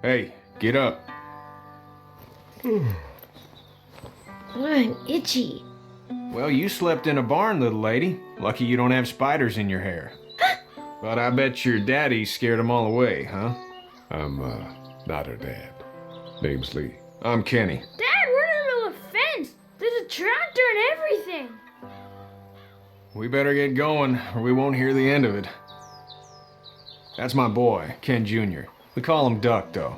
Hey, get up. I'm itchy. Well, you slept in a barn, little lady. Lucky you don't have spiders in your hair. But I bet your daddy scared them all away, huh? I'm, not her dad. Name's Lee. I'm Kenny. Dad, we're in the middle of a fence. There's a tractor and everything. We better get going, or we won't hear the end of it. That's my boy, Ken Jr. We call him Duck, though.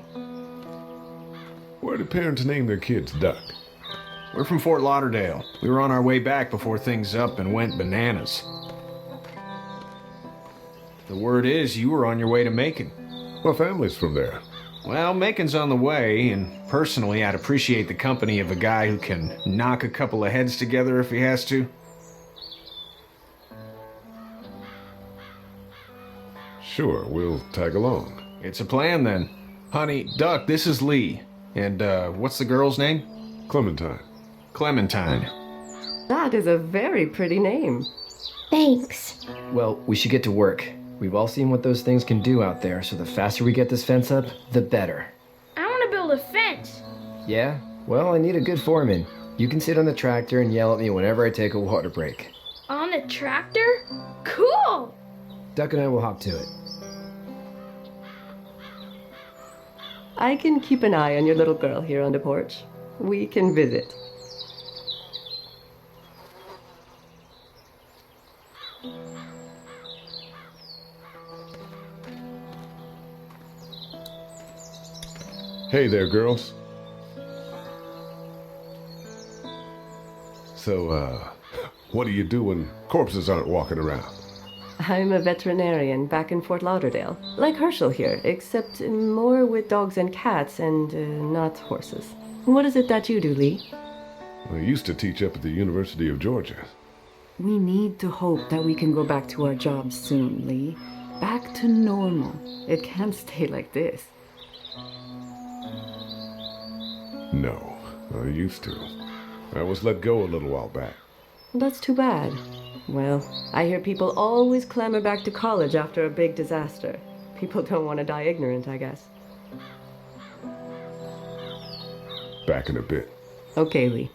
Where do parents name their kids Duck? We're from Fort Lauderdale. We were on our way back before things up and went bananas. The word is you were on your way to Macon. My family's from there. Well, Macon's on the way, and personally, I'd appreciate the company of a guy who can knock a couple of heads together if he has to. Sure, we'll tag along. It's a plan, then. Honey, Duck, this is Lee. And, what's the girl's name? Clementine. Clementine. That is a very pretty name. Thanks. Well, we should get to work. We've all seen what those things can do out there, so the faster we get this fence up, the better. I want to build a fence. Yeah? Well, I need a good foreman. You can sit on the tractor and yell at me whenever I take a water break. On the tractor? Cool! Duck and I will hop to it. I can keep an eye on your little girl here on the porch. We can visit. Hey there, girls. So, what do you do when corpses aren't walking around? I'm a veterinarian back in Fort Lauderdale, like Herschel here, except more with dogs and cats and not horses. What is it that you do, Lee? I used to teach up at the University of Georgia. We need to hope that we can go back to our jobs soon, Lee. Back to normal. It can't stay like this. No, I used to. I was let go a little while back. That's too bad. Well, I hear people always clamor back to college after a big disaster. People don't want to die ignorant, I guess. Back in a bit. Okay, Lee.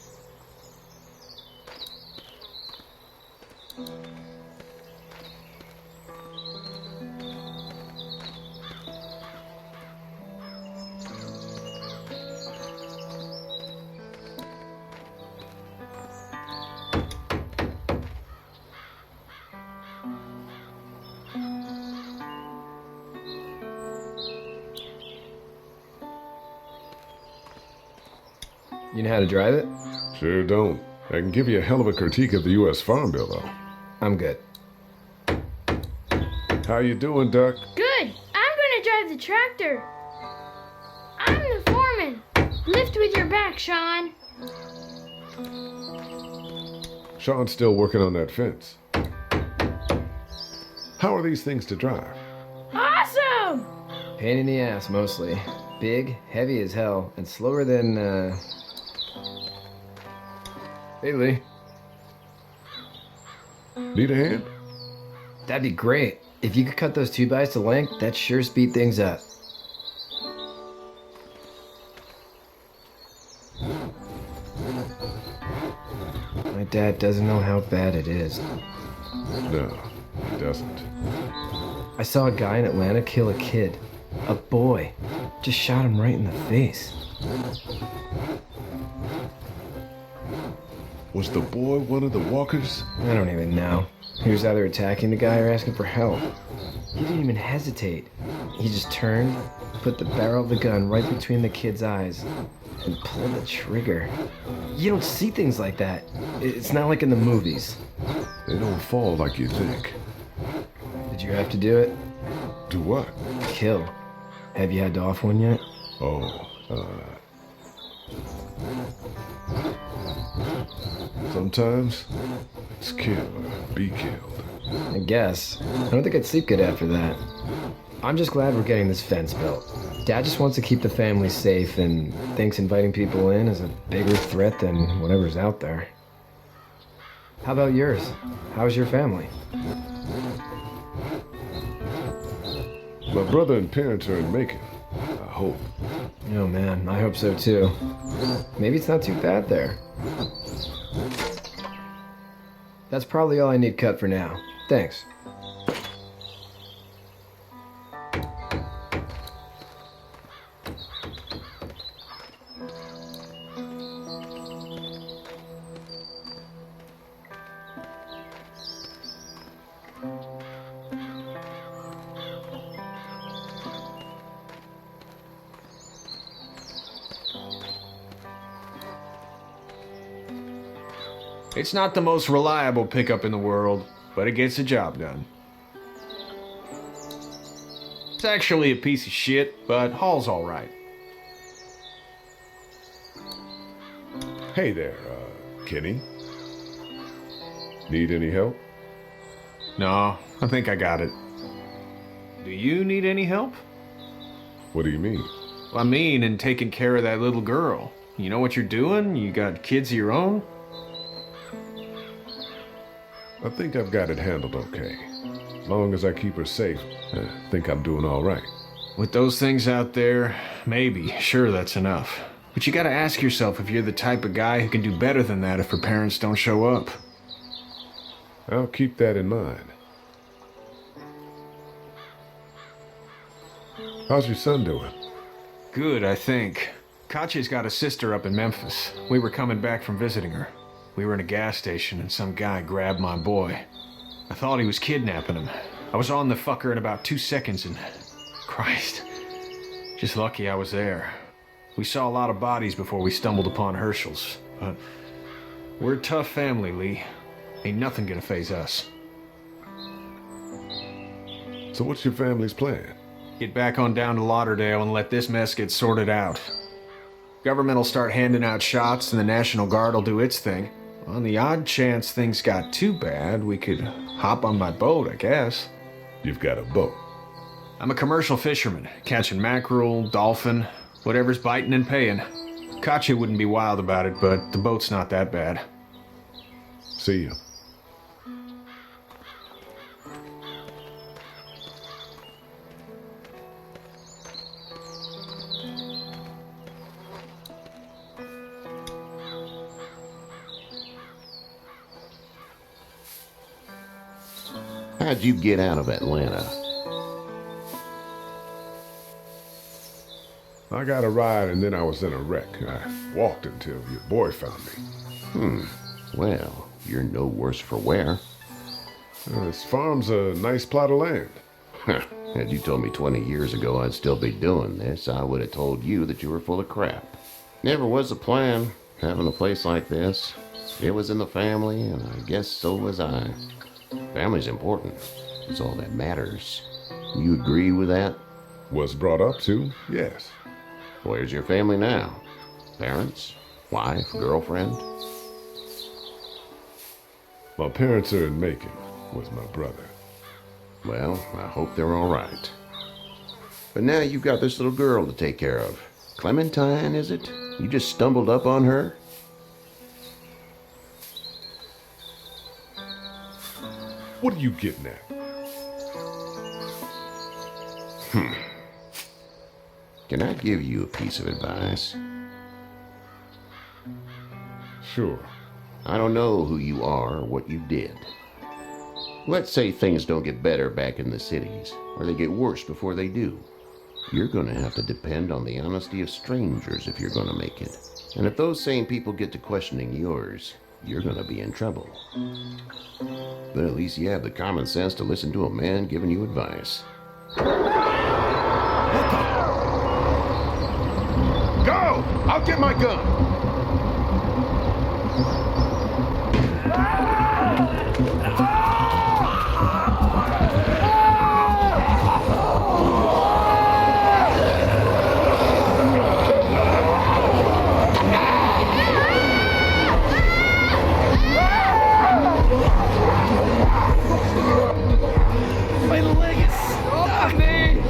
You know how to drive it? Sure don't. I can give you a hell of a critique of the U.S. Farm Bill, though. I'm good. How you doing, Duck? Good. I'm going to drive the tractor. I'm the foreman. Lift with your back, Sean. Sean's still working on that fence. How are these things to drive? Awesome! Pain in the ass, mostly. Big, heavy as hell, and slower than, Hey, Lee. Need a hand? That'd be great. If you could cut those 2x to length, that'd sure speed things up. My dad doesn't know how bad it is. No, he doesn't. I saw a guy in Atlanta kill a kid. A boy. Just shot him right in the face. Was the boy one of the walkers? I don't even know. He was either attacking the guy or asking for help. He didn't even hesitate. He just turned, put the barrel of the gun right between the kid's eyes, and pulled the trigger. You don't see things like that. It's not like in the movies. They don't fall like you think. Did you have to do it? Do what? Kill. Have you had to off one yet? Oh, sometimes it's kill or be killed. I guess. I don't think I'd sleep good after that. I'm just glad we're getting this fence built. Dad just wants to keep the family safe and thinks inviting people in is a bigger threat than whatever's out there. How about yours? How's your family? My brother and parents are in Macon. I hope. Oh man, I hope so too. Maybe it's not too bad there. That's probably all I need cut for now. Thanks. It's not the most reliable pickup in the world, but it gets the job done. It's actually a piece of shit, but haul's alright. Hey there, Kenny. Need any help? No, I think I got it. Do you need any help? What do you mean? I mean, in taking care of that little girl. You know what you're doing? You got kids of your own? I think I've got it handled okay. As long as I keep her safe, I think I'm doing all right. With those things out there, maybe, sure, that's enough. But you gotta ask yourself if you're the type of guy who can do better than that if her parents don't show up. I'll keep that in mind. How's your son doing? Good, I think. Katya's got a sister up in Memphis. We were coming back from visiting her. We were in a gas station and some guy grabbed my boy. I thought he was kidnapping him. I was on the fucker in about 2 seconds and... Christ. Just lucky I was there. We saw a lot of bodies before we stumbled upon Herschel's. But we're a tough family, Lee. Ain't nothing gonna faze us. So what's your family's plan? Get back on down to Lauderdale and let this mess get sorted out. Government will start handing out shots and the National Guard will do its thing. On the odd chance things got too bad, we could hop on my boat, I guess. You've got a boat. I'm a commercial fisherman, catching mackerel, dolphin, whatever's biting and paying. Katya wouldn't be wild about it, but the boat's not that bad. See you. How'd you get out of Atlanta? I got a ride and then I was in a wreck. I walked until your boy found me. Well, you're no worse for wear. This farm's a nice plot of land. Had you told me 20 years ago I'd still be doing this, I would have told you that you were full of crap. Never was the plan, having a place like this. It was in the family, and I guess so was I. Family's important. It's all that matters. You agree with that? Was brought up to, yes. Where's your family now? Parents? Wife? Girlfriend? My parents are in Macon with my brother. Well, I hope they're all right. But now you've got this little girl to take care of. Clementine, is it? You just stumbled up on her? What are you getting at? Can I give you a piece of advice? Sure. I don't know who you are or what you did. Let's say things don't get better back in the cities, or they get worse before they do. You're going to have to depend on the honesty of strangers if you're going to make it. And if those same people get to questioning yours, you're going to be in trouble. But at least you have the common sense to listen to a man giving you advice. Go! I'll get my gun! My leg is stuck, me!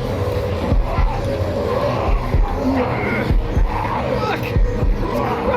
Fuck!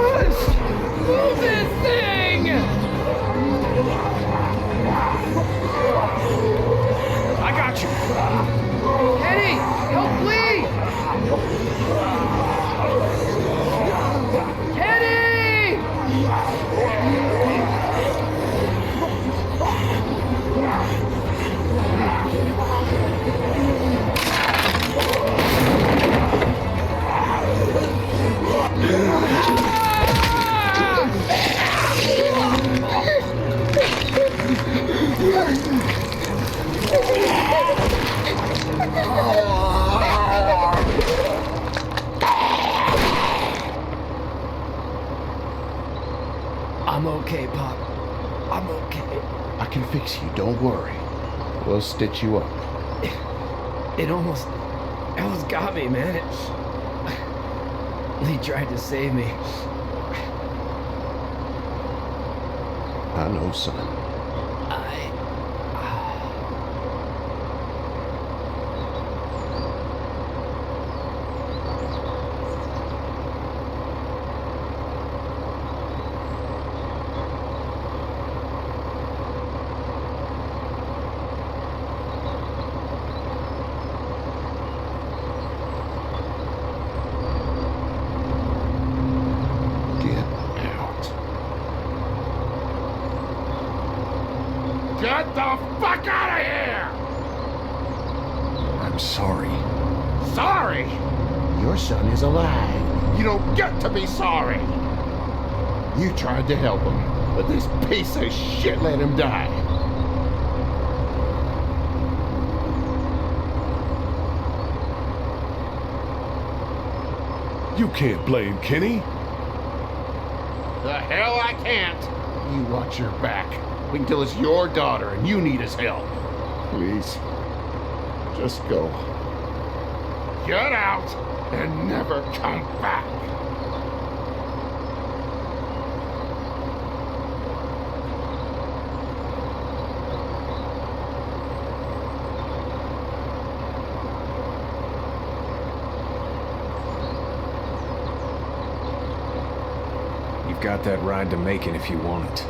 okay, Pop. I'm okay. I can fix you, don't worry. We'll stitch you up. It almost got me, man. Lee tried to save me. I know, son. Get the fuck out of here! I'm sorry. Sorry? Your son is alive. You don't get to be sorry! You tried to help him, but this piece of shit let him die. You can't blame Kenny. The hell I can't! You watch your back. Wait until it's your daughter and you need his help. Please, just go. Get out and never come back. You've got that ride to Macon if you want it.